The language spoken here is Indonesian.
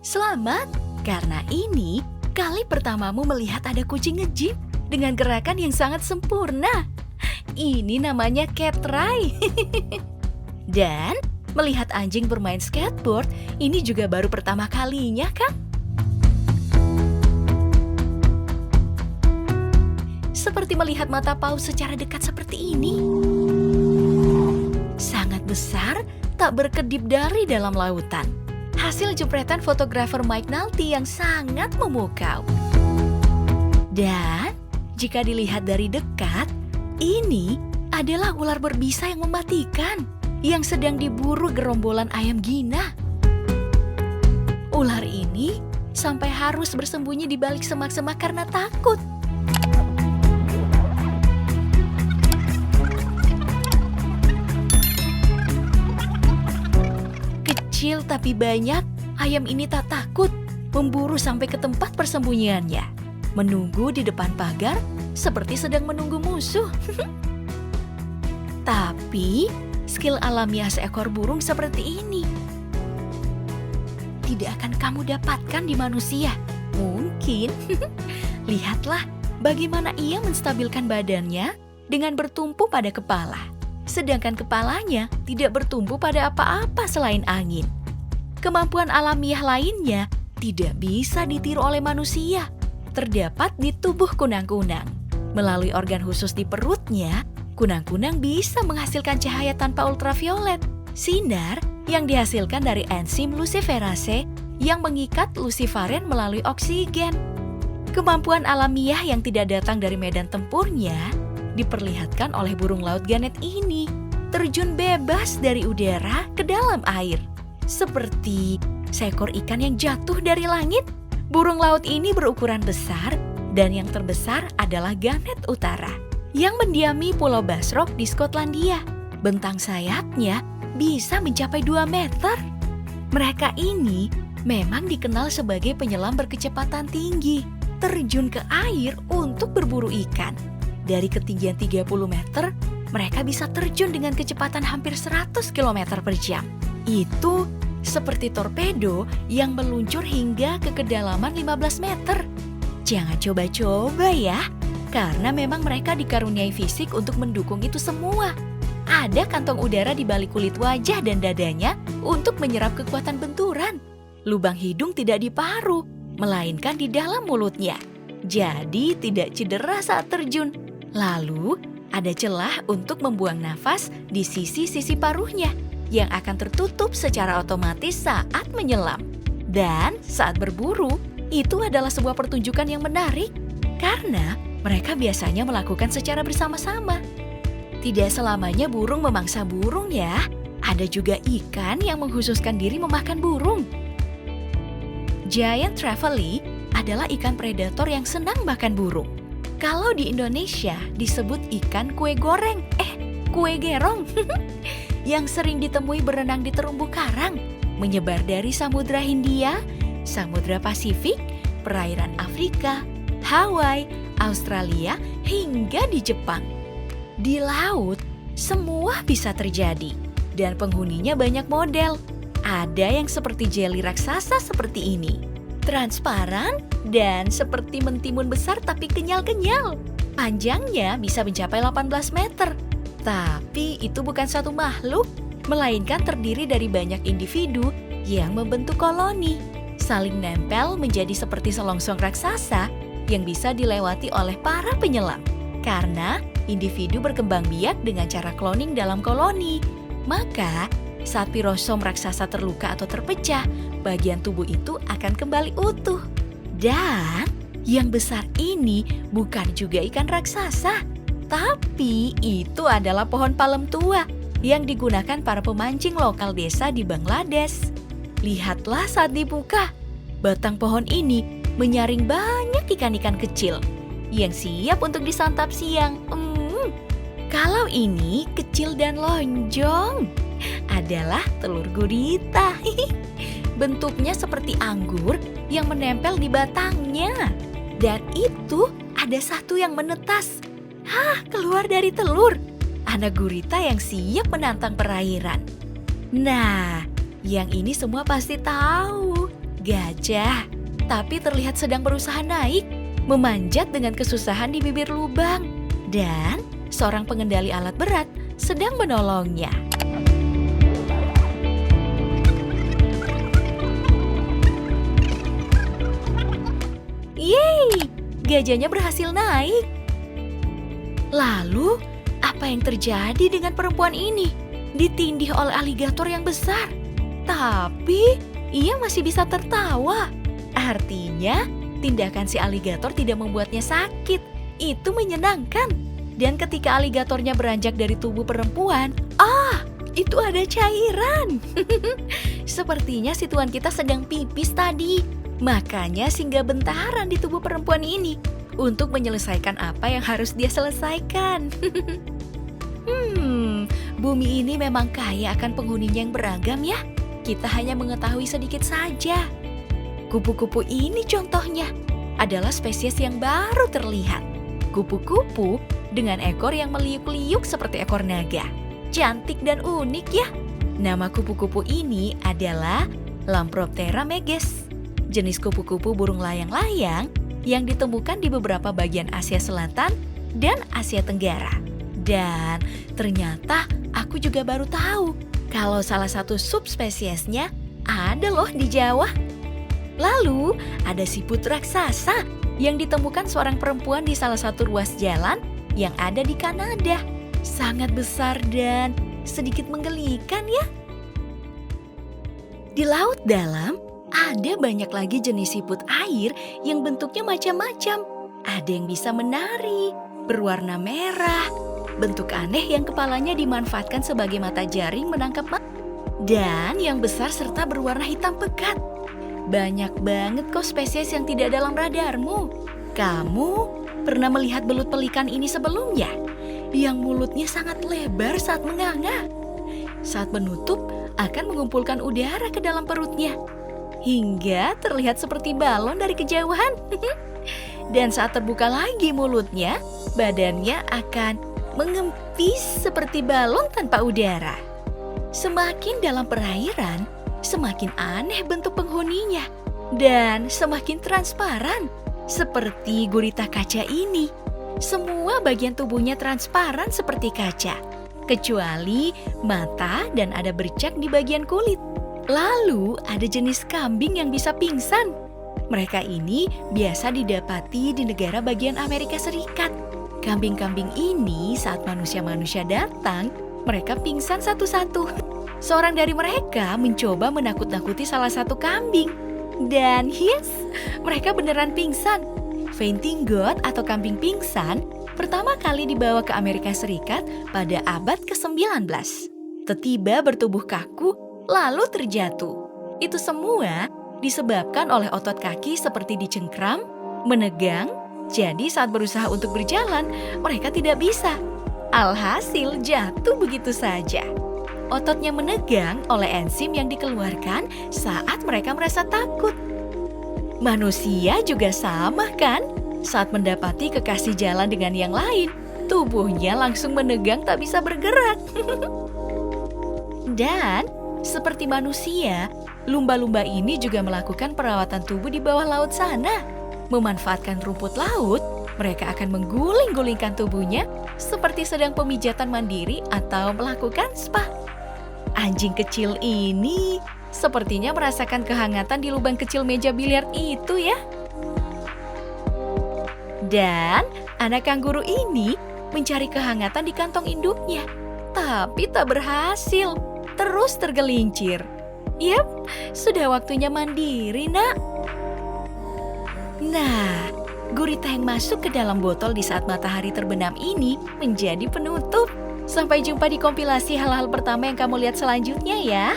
Selamat, karena ini kali pertamamu melihat ada kucing nge-gym dengan gerakan yang sangat sempurna. Ini namanya cat ride. Dan melihat anjing bermain skateboard, ini juga baru pertama kalinya kan? Seperti melihat mata paus secara dekat seperti ini. Sangat besar, tak berkedip dari dalam lautan. Hasil jepretan fotografer Mike Nalty yang sangat memukau. Dan jika dilihat dari dekat, ini adalah ular berbisa yang mematikan yang sedang diburu gerombolan ayam Gina. Ular ini sampai harus bersembunyi di balik semak-semak karena takut. Kecil tapi banyak, ayam ini tak takut, memburu sampai ke tempat persembunyiannya. Menunggu di depan pagar seperti sedang menunggu musuh. Tapi skill alamiah seekor burung seperti ini tidak akan kamu dapatkan di manusia. Mungkin. Lihatlah bagaimana ia menstabilkan badannya dengan bertumpu pada kepala. Sedangkan kepalanya tidak bertumpu pada apa-apa selain angin. Kemampuan alamiah lainnya tidak bisa ditiru oleh manusia. Terdapat di tubuh kunang-kunang. Melalui organ khusus di perutnya, kunang-kunang bisa menghasilkan cahaya tanpa ultraviolet. Sinar yang dihasilkan dari enzim luciferase yang mengikat luciferen melalui oksigen. Kemampuan alamiah yang tidak datang dari medan tempurnya diperlihatkan oleh burung laut Gannet ini, terjun bebas dari udara ke dalam air. Seperti seekor ikan yang jatuh dari langit, burung laut ini berukuran besar dan yang terbesar adalah Gannet Utara yang mendiami Pulau Basrock di Skotlandia. Bentang sayapnya bisa mencapai 2 meter. Mereka ini memang dikenal sebagai penyelam berkecepatan tinggi, terjun ke air untuk berburu ikan. Dari ketinggian 30 meter, mereka bisa terjun dengan kecepatan hampir 100 km per jam. Itu seperti torpedo yang meluncur hingga ke kedalaman 15 meter. Jangan coba-coba ya, karena memang mereka dikaruniai fisik untuk mendukung itu semua. Ada kantong udara di balik kulit wajah dan dadanya untuk menyerap kekuatan benturan. Lubang hidung tidak di paru, melainkan di dalam mulutnya. Jadi tidak cedera saat terjun. Lalu, ada celah untuk membuang nafas di sisi-sisi paruhnya yang akan tertutup secara otomatis saat menyelam. Dan saat berburu, itu adalah sebuah pertunjukan yang menarik karena mereka biasanya melakukan secara bersama-sama. Tidak selamanya burung memangsa burung ya. Ada juga ikan yang mengkhususkan diri memakan burung. Giant trevally adalah ikan predator yang senang makan burung. Kalau di Indonesia disebut ikan kue goreng, kue gerong, yang sering ditemui berenang di terumbu karang, menyebar dari Samudra Hindia, Samudra Pasifik, perairan Afrika, Hawaii, Australia, hingga di Jepang. Di laut, semua bisa terjadi, dan penghuninya banyak model. Ada yang seperti jeli raksasa seperti ini, transparan dan seperti mentimun besar tapi kenyal-kenyal. Panjangnya bisa mencapai 18 meter. Tapi itu bukan satu makhluk, melainkan terdiri dari banyak individu yang membentuk koloni. Saling nempel menjadi seperti selongsong raksasa yang bisa dilewati oleh para penyelam. Karena individu berkembang biak dengan cara cloning dalam koloni. Maka, saat pirosom raksasa terluka atau terpecah, bagian tubuh itu akan kembali utuh. Dan yang besar ini bukan juga ikan raksasa, tapi itu adalah pohon palem tua yang digunakan para pemancing lokal desa di Bangladesh. Lihatlah saat dibuka, batang pohon ini menyaring banyak ikan-ikan kecil yang siap untuk disantap siang. Kalau ini kecil dan lonjong, adalah telur gurita. Bentuknya seperti anggur yang menempel di batangnya. Dan itu ada satu yang menetas. Keluar dari telur. Anak gurita yang siap menantang perairan. Nah, yang ini semua pasti tahu. Gajah, tapi terlihat sedang berusaha naik, memanjat dengan kesusahan di bibir lubang. Dan seorang pengendali alat berat sedang menolongnya. Yeay, gajahnya berhasil naik. Lalu, apa yang terjadi dengan perempuan ini? Ditindih oleh aligator yang besar. Tapi, ia masih bisa tertawa. Artinya, tindakan si aligator tidak membuatnya sakit. Itu menyenangkan. Dan ketika aligatornya beranjak dari tubuh perempuan, itu ada cairan. Sepertinya si tuan kita sedang pipis tadi. Makanya singgah bentaran di tubuh perempuan ini untuk menyelesaikan apa yang harus dia selesaikan. Bumi ini memang kaya akan penghuninya yang beragam ya. Kita hanya mengetahui sedikit saja. Kupu-kupu ini contohnya adalah spesies yang baru terlihat. Kupu-kupu dengan ekor yang meliuk-liuk seperti ekor naga. Cantik dan unik ya. Nama kupu-kupu ini adalah Lamproptera meges. Jenis kupu-kupu burung layang-layang yang ditemukan di beberapa bagian Asia Selatan dan Asia Tenggara. Dan ternyata aku juga baru tahu kalau salah satu subspesiesnya ada loh di Jawa. Lalu ada siput raksasa yang ditemukan seorang perempuan di salah satu ruas jalan yang ada di Kanada. Sangat besar dan sedikit menggelikan ya. Di laut dalam ada banyak lagi jenis siput air yang bentuknya macam-macam. Ada yang bisa menari, berwarna merah, bentuk aneh yang kepalanya dimanfaatkan sebagai mata jaring menangkap dan yang besar serta berwarna hitam pekat. Banyak banget kok spesies yang tidak dalam radarmu. Kamu pernah melihat belut pelikan ini sebelumnya? Yang mulutnya sangat lebar saat menganga. Saat menutup, akan mengumpulkan udara ke dalam perutnya. Hingga terlihat seperti balon dari kejauhan. Dan saat terbuka lagi mulutnya, badannya akan mengempis seperti balon tanpa udara. Semakin dalam perairan, semakin aneh bentuk penghuninya. Dan semakin transparan, seperti gurita kaca ini. Semua bagian tubuhnya transparan seperti kaca, kecuali mata dan ada bercak di bagian kulit. Lalu ada jenis kambing yang bisa pingsan. Mereka ini biasa didapati di negara bagian Amerika Serikat. Kambing-kambing ini saat manusia-manusia datang, mereka pingsan satu-satu. Seorang dari mereka mencoba menakut-nakuti salah satu kambing. Dan yes, mereka beneran pingsan. Fainting goat atau kambing pingsan pertama kali dibawa ke Amerika Serikat pada abad ke-19. Tiba-tiba bertubuh kaku, lalu terjatuh. Itu semua disebabkan oleh otot kaki seperti dicengkram, menegang, jadi saat berusaha untuk berjalan, mereka tidak bisa. Alhasil jatuh begitu saja. Ototnya menegang oleh enzim yang dikeluarkan saat mereka merasa takut. Manusia juga sama kan? Saat mendapati kekasih jalan dengan yang lain, tubuhnya langsung menegang tak bisa bergerak. Dan seperti manusia, lumba-lumba ini juga melakukan perawatan tubuh di bawah laut sana. Memanfaatkan rumput laut, mereka akan mengguling-gulingkan tubuhnya seperti sedang pemijatan mandiri atau melakukan spa. Anjing kecil ini sepertinya merasakan kehangatan di lubang kecil meja biliar itu ya. Dan anak kanguru ini mencari kehangatan di kantong induknya. Tapi tak berhasil, terus tergelincir. Yap, sudah waktunya mandiri nak. Nah, gurita yang masuk ke dalam botol di saat matahari terbenam ini menjadi penutup. Sampai jumpa di kompilasi hal-hal pertama yang kamu lihat selanjutnya ya.